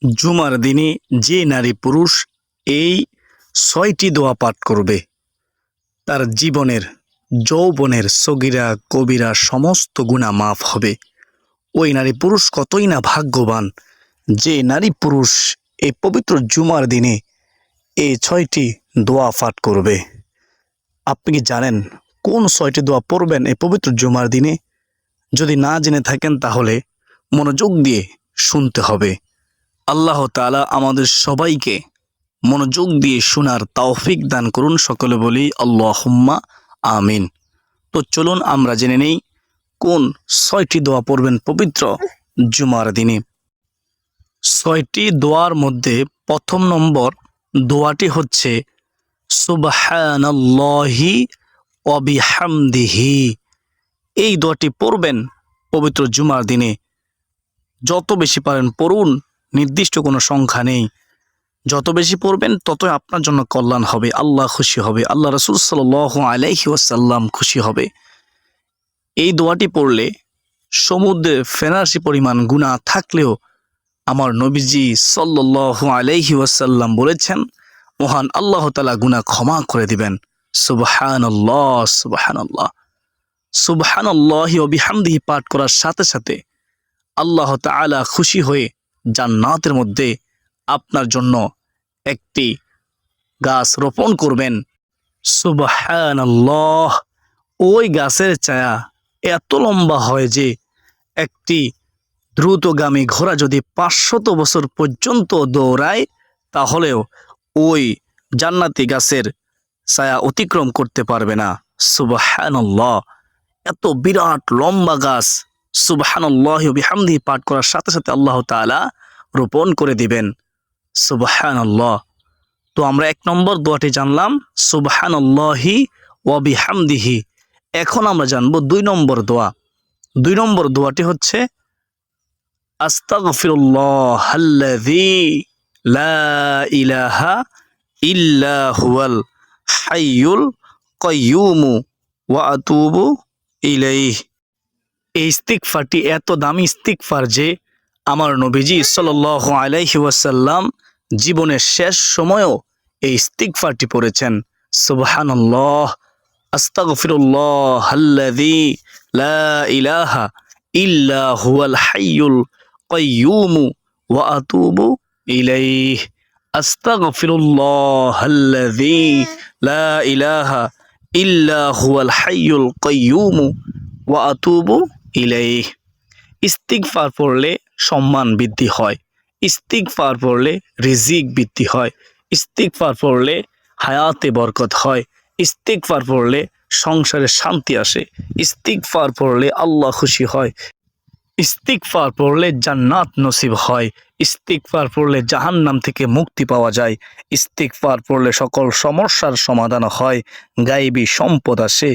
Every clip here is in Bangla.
জুমার দিনে যে নারী পুরুষ এই ৬টি দোয়া পাঠ করবে, তার জীবনের যৌবনের সগীরা কবিরা সমস্ত গুনাহ মাফ হবে। ওই নারী পুরুষ কতই না ভাগ্যবান, যে নারী পুরুষ এই পবিত্র জুমার দিনে এই ৬টি দোয়া পাঠ করবে। আপনি কি জানেন কোন ৬টি দোয়া পড়বেন এই পবিত্র জুমার দিনে? যদি না জেনে থাকেন তাহলে মনোযোগ দিয়ে শুনতে হবে। আল্লাহ তাআলা আমাদের সবাইকে মনোযোগ দিয়ে শোনার তৌফিক দান করুন। সকলে বলি আল্লাহুম্মা আমিন। তো চলুন আমরা জেনে নেই কোন ৬টি দোয়া পড়বেন পবিত্র জুমার দিনে। ৬টি দোয়ার মধ্যে প্রথম নম্বর দোয়াটি হচ্ছে সুবহানাল্লাহি ওয়া বিহামদিহি। এই দোয়াটি পড়বেন পবিত্র জুমার দিনে। যত বেশি পারেন পড়ুন, নির্দিষ্ট কোনো সংখ্যা নেই। যত বেশি পড়বেন ততই আপনার জন্য কল্যাণ হবে, আল্লাহ খুশি হবে, আল্লাহ রাসূল সাল্লাল্লাহু আলাইহি ওয়াসাল্লাম খুশি হবে। এই দোয়াটি পড়লে সমুদ্রে ফেনাসি পরিমাণ গুনাহ থাকলেও আমার নবীজি সাল্লাল্লাহু আলাইহি ওয়াসাল্লাম বলেছেন, মহান আল্লাহ তাআলা গুনাহ ক্ষমা করে দিবেন। সুবহানাল্লাহ সুবহানাল্লাহ। সুবহানাল্লাহি ওয়া বিহামদিহি পাঠ করার সাথে সাথে আল্লাহ তাআলা খুশি হয়ে জান্নাতের মধ্যে আপনার জন্য একটি গাছ রোপণ করবেন। সুবহানাল্লাহ। ওই গাছের ছায়া এত লম্বা হয় যে একটি দ্রুতগামী ঘোড়া যদি ৫০০ বছর পর্যন্ত দৌড়ায় তাহলেও ওই জান্নাতি গাছের ছায়া অতিক্রম করতে পারবে না। সুবহানাল্লাহ। এত বিরাট লম্বা গাছ সুবহানাল্লাহি ওয়া বিহামদিহি পাঠ করার সাথে সাথে আল্লাহ তাআলা রোপণ করে দিবেন। সুবহানাল্লাহ। তো আমরা ১ নম্বর দোয়াটি জানলাম সুবহানাল্লাহি ওয়া বিহামদিহি। এখন আমরা জানব ২ নম্বর দোয়া। ২ নম্বর দোয়াটি হচ্ছে আস্তাগফিরুল্লাহাল্লাযী লা ইলাহা ইল্লা হুয়াল হাইয়ুল কাইয়্যুম ওয়া আতুবু ইলাইহি। এই ইস্তিগফারটি এত দামি ইস্তিগফার যে আমার নবীজি সাল্লাল্লাহু আলাইহি ওয়াসাল্লাম জীবনের শেষ সময়েও এই ইস্তিগফারটি পড়েছেন। সুবহানাল্লাহ। আস্তাগফিরুল্লাহাল্লাযী লা ইলাহা ইল্লা হুয়াল হাইয়ুল কাইয়্যুম ওয়া আতুবু ইলাইহি। আস্তাগফিরুল্লাহাল্লাযী লা ইলাহা ইল্লা হুয়াল হাইয়ুল কাইয়্যুম ওয়া আতুবু ইলাইহি। ইস্তিগফার পড়লে সম্মান বৃদ্ধি হয়, ইস্তিগফার পড়লে রিজিক বৃদ্ধি হয়, ইস্তিগফার পড়লে হায়াতে বরকত হয়, ইস্তিগফার পড়লে সংসারে শান্তি আসে, ইস্তিগফার পড়লে আল্লাহ খুশি হয়, ইস্তিগফার পড়লে জান্নাত নসিব হয়, ইস্তিগফার পড়লে জাহান্নাম থেকে মুক্তি পাওয়া যায়, ইস্তিগফার পড়লে সকল সমস্যার সমাধান হয়, গায়েবী সম্পদ আসে,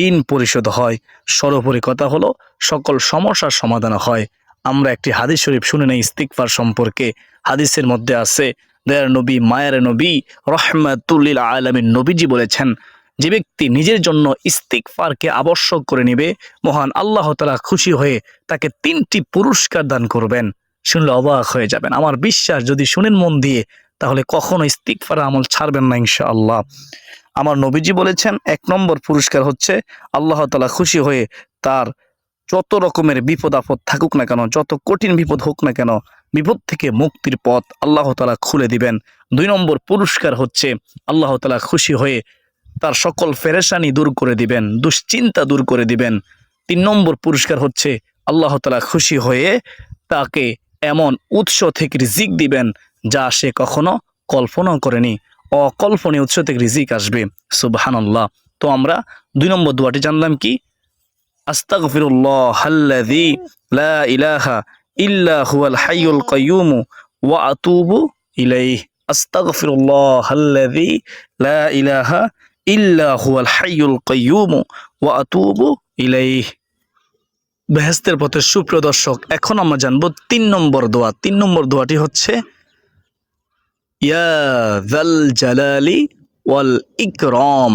ঋণ পরিশোধ হয়। সর্বোপরি কথা হলো সকল সমস্যার সমাধান হয়। আমরা একটি হাদিস শরীফ শুনে নেই ইস্তিগফার সম্পর্কে। হাদিসের মধ্যে আছে, দয়ার নবী মায়ের নবী রহমাতুল লিল আলামিন নবীজি বলেছেন, যে ব্যক্তি নিজের জন্য ইস্তিগফারকে আবশ্যক করে নেবে, মহান আল্লাহ তাআলা খুশি হয়ে তাকে ৩টি পুরস্কার দান করবেন। শুনলে অবাক হয়ে যাবেন। আমার বিশ্বাস যদি শুনেন মন দিয়ে তাহলে কখনো ইস্তিগফার আমল ছাড়বেন না ইনশাআল্লাহ। আমার নবীজি বলেছেন ১ নম্বর পুরস্কার হচ্ছে আল্লাহ তাআলা খুশি হয়ে তার যত রকমের বিপদ আপদ থাকুক না কেন, যত কঠিন বিপদ হোক না কেন, বিপদ থেকে মুক্তির পথ আল্লাহ তাআলা খুলে দিবেন। ২ নম্বর পুরস্কার হচ্ছে আল্লাহ তাআলা খুশি হয়ে তার সকল পেরেশানি দূর করে দিবেন, দুশ্চিন্তা দূর করে দিবেন। ৩ নম্বর পুরস্কার হচ্ছে আল্লাহ তাআলা খুশি হয়ে তাকে এমন উৎস থেকে রিজিক দিবেন যা সে কখনো কল্পনাও করেনি। অকল্পনীয় উৎস থেকে রিজিক আসবে। সুবহানাল্লাহ। তো আমরা ২ নম্বর দোয়াটি জানলাম কি? আস্তাগফিরুল্লাহাল্লাযী লা ইলাহা ইল্লা হুয়াল হাইয়ুল কাইয়্যুম ওয়া আতুবু ইলাইহি। আস্তাগফিরুল্লাহাল্লাযী লা ইলাহা ইল্লা হুয়াল হাইয়ুল কাইয়্যুম ওয়া আতুবু ইলাইহি। বেহেশতের পথে সুপ্রিয় দর্শক, এখন আমরা জানব ৩ নম্বর দোয়া। ৩ নম্বর দোয়াটি হচ্ছে ইয়া যাল জালালি ওয়াল ইকরাম।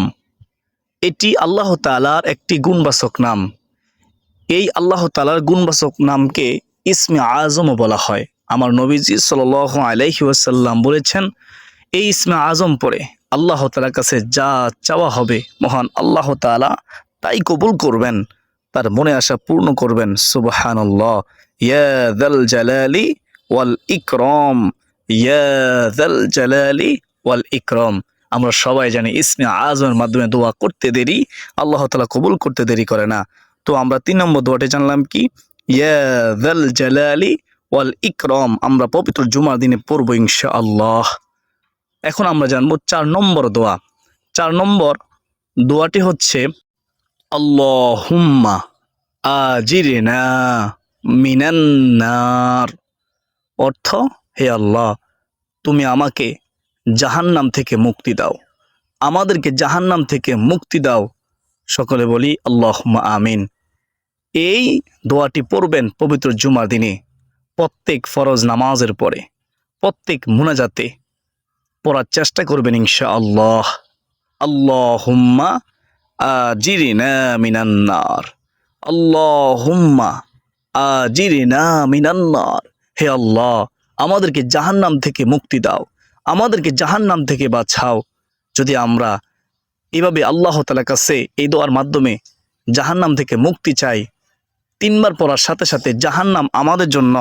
এটি আল্লাহ তাআলার একটি গুণবাচক নাম। এই আল্লাহ তাআলার গুণবাচক নামকে ইসমে আজমও বলা হয়। আমার নবীজি সাল্লাল্লাহু আলাইহি ওয়াসাল্লাম বলেছেন, এই ইসমে আজম পড়ে আল্লাহ তাআলার কাছে যা চাওয়া হবে মহান আল্লাহ তাআলা তাই কবুল করবেন, তার মনে আশা পূর্ণ করবেন। সুবহানাল্লাহ। ইয়া যাল জালালি ওয়াল ইকরাম, ইয়া যাল জালালি ওয়াল ইকরাম। আমরা সবাই জানি ইসমে আজমের মাধ্যমে দোয়া করতে দেরি আল্লাহ তাআলা কবুল করতে দেরি করে না। তো আমরা 3 নম্বর দোয়াটি জানলাম কি, ইয়া যাল জালালি ওয়াল ইকরাম। আমরা পবিত্র জুমার দিনে পড়ব ইনশাআল্লাহ। এখন আমরা জানবো 4 নম্বর দোয়া। 4 নম্বর দোয়াটি হচ্ছে আল্লাহুম্মা আজিরনা মিনান নার। অর্থ, হে আল্লাহ, তুমি আমাকে জাহান্নাম থেকে মুক্তি দাও, আমাদেরকে জাহান্নাম থেকে মুক্তি দাও। সকলে বলি আল্লাহুম্মা আমিন। এই দোয়াটি পড়বেন পবিত্র জুমার দিনে প্রত্যেক ফরজ নামাজের পরে, প্রত্যেক মুনাজাতে পড়ার চেষ্টা করবেন ইনশাআল্লাহ। আল্লাহুম্মা আজিরনা মিনান নার, আল্লাহুম্মা আজিরনা মিনান নার। হে আল্লাহ, আমাদেরকে জাহান্নাম থেকে মুক্তি দাও, আমাদেরকে জাহান্নাম থেকে বাঁচাও। যদি আমরা এভাবে আল্লাহ তাআলার কাছে এই দোয়ার মাধ্যমে জাহান্নাম থেকে মুক্তি চাই, 3 বার পড়ার সাথে সাথে জাহান্নাম আমাদের জন্য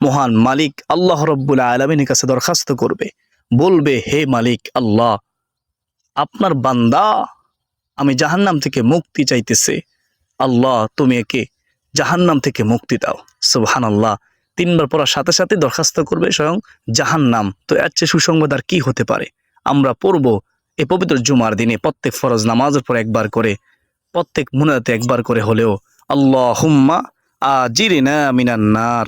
মহান মালিক আল্লাহ রব্বুল আলামিনের কাছে দরখাস্ত করবে, বলবে, হে মালিক আল্লাহ, আপনার বান্দা আমি জাহান্নাম থেকে মুক্তি চাইতেছে, আল্লাহ তুমি একে জাহান্নাম থেকে মুক্তি দাও। সুবহানাল্লাহ। 3 বার পড়ার সাথে সাথে দরখাস্ত করবে স্বয়ং জাহান্নাম। তো এর চেয়ে সুসংবাদ আর কি হতে পারে। আমরা পড়ব এই পবিত্র জুমার দিনে প্রত্যেক ফরজ নামাজের পর একবার করে, প্রত্যেক মুনাজাতে একবার করে হলেও আল্লাহুম্মা আজিরনা মিনান নার,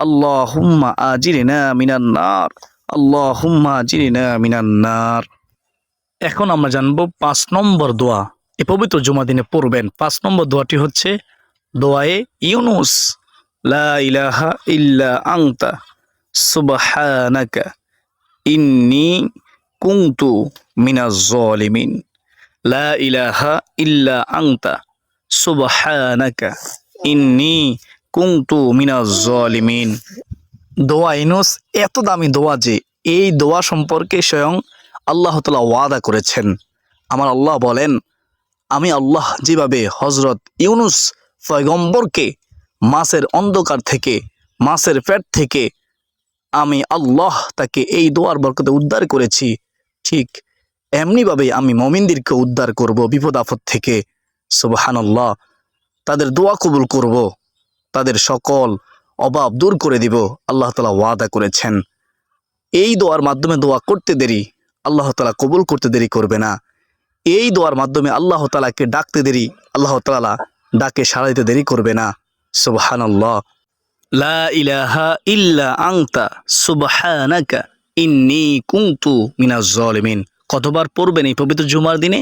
আল্লাহুম্মা আজিরনা মিনান নার, আল্লাহুম্মা আজিরনা মিনান নার। এখন আমরা জানবো 5 নম্বর দোয়া। এই পবিত্র জুমার দিনে পড়বেন। 5 নম্বর দোয়াটি হচ্ছে দোয়ায়ে ইউনুস। লা ইলাহা ইল্লা আনতা সুবহানাকা ইন্নী কুনতু মিনাজ জালিমিন। লা ইলাহা ইল্লা আনতা সুবহানাকা ইন্নী কুনতু মিনাজ জালিমিন। দোয়া ইউনুস এত দামি দোয়া যে এই দোয়া সম্পর্কে স্বয়ং আল্লাহ তাআলা ওয়াদা করেছেন। আমার আল্লাহ বলেন, আমি আল্লাহ যেভাবে হযরত ইউনুস পয়গম্বরকে মাছের অন্ধকার থেকে, মাছের পেট থেকে আমি আল্লাহ তাকে এই দোয়ার বরকতে উদ্ধার করেছি, ঠিক এমনিভাবে আমি মুমিনদেরকে উদ্ধার করব বিপদ আপদ থেকে। সুবহানাল্লাহ। তাদের দোয়া কবুল করব, তাদের সকল অভাব দূর করে দিব, আল্লাহ তাআলা ওয়াদা করেছেন। এই দোয়ার মাধ্যমে দোয়া করতে দেরি আল্লাহ তাআলা কবুল করতে দেরি করবে না। এই দোয়ার মাধ্যমে আল্লাহ তাআলাকে ডাকতে দেরি আল্লাহ তাআলা ডাকে সাড়া দিতে দেরি করবে না। সুবহানাল্লাহ। লা ইলাহা ইল্লা আনতা সুবহানাকা ইন্নী কুনতু মিনাজ জালিমিন। কতবার পড়বেন এই পবিত্র জুমার দিনে?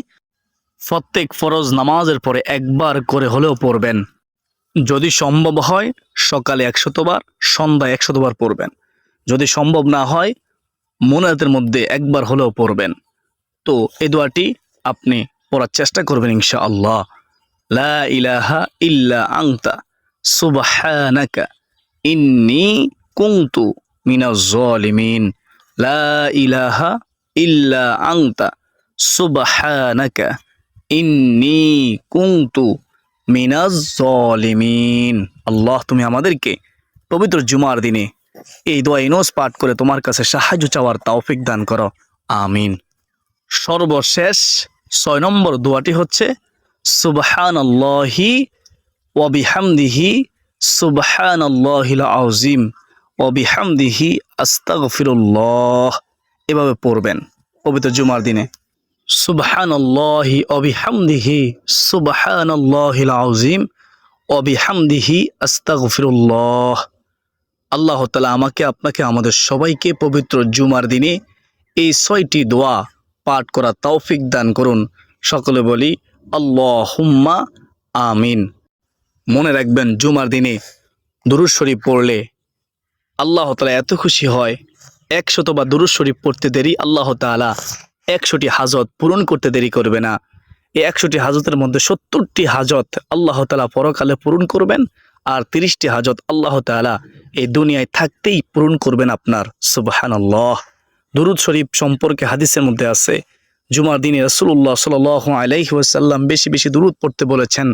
প্রত্যেক ফরজ নামাজের পরে একবার করে হলেও পড়বেন। যদি সম্ভব হয় সকালে 100 বার, সন্ধ্যায় 100 বার পড়বেন। যদি সম্ভব না হয় মুনাজাতের মধ্যে একবার হলেও পড়বেন। তো এই দোয়াটি আপনি পড়ার চেষ্টা করবেন ইনশাআল্লাহ। লা ইলাহা ইল্লা আনতা সুবহানাকা ইন্নী কুনতু মিনাজ জালিমিন। লা ইলাহা ইল্লা আনতা সুবহানাকা ইন্নী কুনতু মিনাজ জালিমিন। আল্লাহ তুমি আমাদেরকে পবিত্র জুমার দিনে এই দোয়া ইউনুস পাঠ করে তোমার কাছে সাহায্য চাওয়ার তৌফিক দান করো, আমিন। সর্বশেষ 6 নম্বর দোয়াটি হচ্ছে সুবহানাল্লাহি ওয়া বিহামদিহি সুবহানাল্লাহিল আযীম ওয়া বিহামদিহি আস্তাগফিরুল্লাহ। এভাবে পড়বেন পবিত্র জুমার দিনে। সুবহানাল্লাহি ওয়া বিহামদিহি সুবহানাল্লাহিল আযীম ওয়া বিহামদিহি আস্তাগফিরুল্লাহ। আল্লাহ তাআলা আমাকে, আপনাকে, আমাদের সবাইকে পবিত্র জুমার দিনে এই 6টি দোয়া পাঠ করার তৌফিক দান করুন। সকলে বলি আল্লাহুম্মা আমিন। মনে রাখবেন, জুমার দিনে দুরূদ শরীফ পড়লে আল্লাহ তাআলা এত খুশি হয়, 100 বার দুরূদ শরীফ পড়তে দেরি আল্লাহ তাআলা 100টি হাজত পূরণ করতে দেরি করবে না। এই 100টি হাজতের মধ্যে 70টি হাজত আল্লাহ তাআলা পরকালে পূরণ করবেন, আর 30টি হাজত আল্লাহ তাআলা এই দুনিয়ায় থাকতেই পূরণ করবেন আপনার। সুবহানাল্লাহ। দুরূদ শরীফ সম্পর্কে হাদিসের মধ্যে আছে, জুমার দিনে রাসূলুল্লাহ সাল্লাল্লাহু আলাইহি ওয়াসাল্লাম বেশি বেশি দুরূদ পড়তে বলেছেন।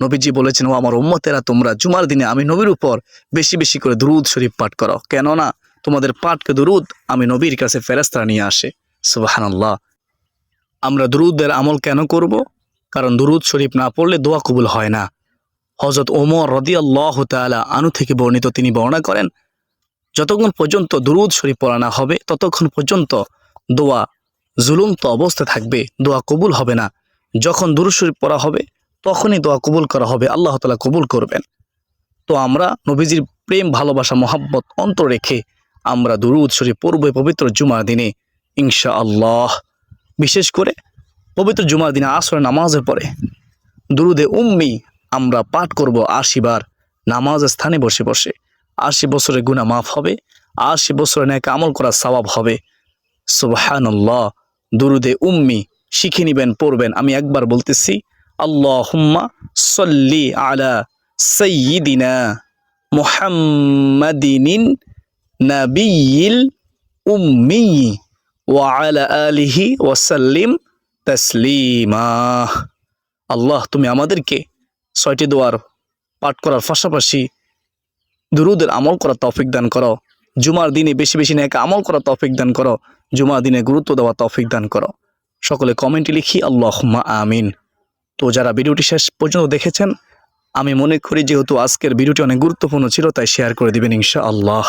নবীজি বলেছেন, ও আমার উম্মতেরা, তোমরা জুমার দিনে আমি নবীর উপর বেশি বেশি করে দুরূদ শরীফ পাঠ করো, কেননা তোমাদের পাঠকে দুরূদ আমি নবীর কাছে ফেরেশতারা নিয়ে আসে। সুবহানাল্লাহ। আমরা দুরূদের আমল কেন করব? কারণ দুরূদ শরীফ না পড়লে দোয়া কবুল হয় না। হযরত ওমর রাদিয়াল্লাহু তাআলা আনহু থেকে বর্ণিত, তিনি বর্ণনা করেন, যতক্ষণ পর্যন্ত দুরূদ শরীফ পড়া না হবে ততক্ষণ পর্যন্ত দোয়া ঝুলন্ত অবস্থা থাকবে, দোয়া কবুল হবে না। যখন দুরূদ শরীফ পড়া হবে তখনই দোয়া কবুল করা হবে, আল্লাহ তাআলা কবুল করবেন। তো আমরা নবীজির প্রেম, ভালোবাসা, মহব্বত অন্তর রেখে আমরা দুরূদ শরীফ পড়ব পবিত্র জুমার দিনে ইনশাআল্লাহ। বিশেষ করে পবিত্র জুমার দিনে আসরের নামাজের পরে দুরূদে উম্মি আমরা পাঠ করব 80 বার নামাজের স্থানে বসে বসে। 80 বছরের গুনাহ মাফ হবে, 80 বছরের নেক আমল করার সওয়াব হবে। সুবহানাল্লাহ। দুরূদে উম্মি শিখে নিবেন, পড়বেন। আমি একবার বলতেছি, আল্লাহুম্মা সাল্লি আলা সাইয়্যিদিনা মুহাম্মাদিনিন নাবিয়্যিল উম্মি ওয়া আলা আলিহি ওয়া সাল্লিম তাসলিমা। আল্লাহ, তুমি আমাদেরকে 6টি দোয়ার পাঠ করার পাশাপাশি দুরূদের আমল করার তৌফিক দান করো। জুমার দিনে বেশি বেশি নেক আমল করার তৌফিক দান করো। জুমার দিনে গুরুত্ব দেওয়া তৌফিক দান করো। সকলে কমেন্টে লিখি আল্লাহুম্মা আমিন। তো যারা ভিডিওটি শেষ পর্যন্ত দেখেছেন, আমি মনে করি যেহেতু আজকের ভিডিওটি অনেক গুরুত্বপূর্ণ ছিল, তাই শেয়ার করে দিবেন ইনশাআল্লাহ।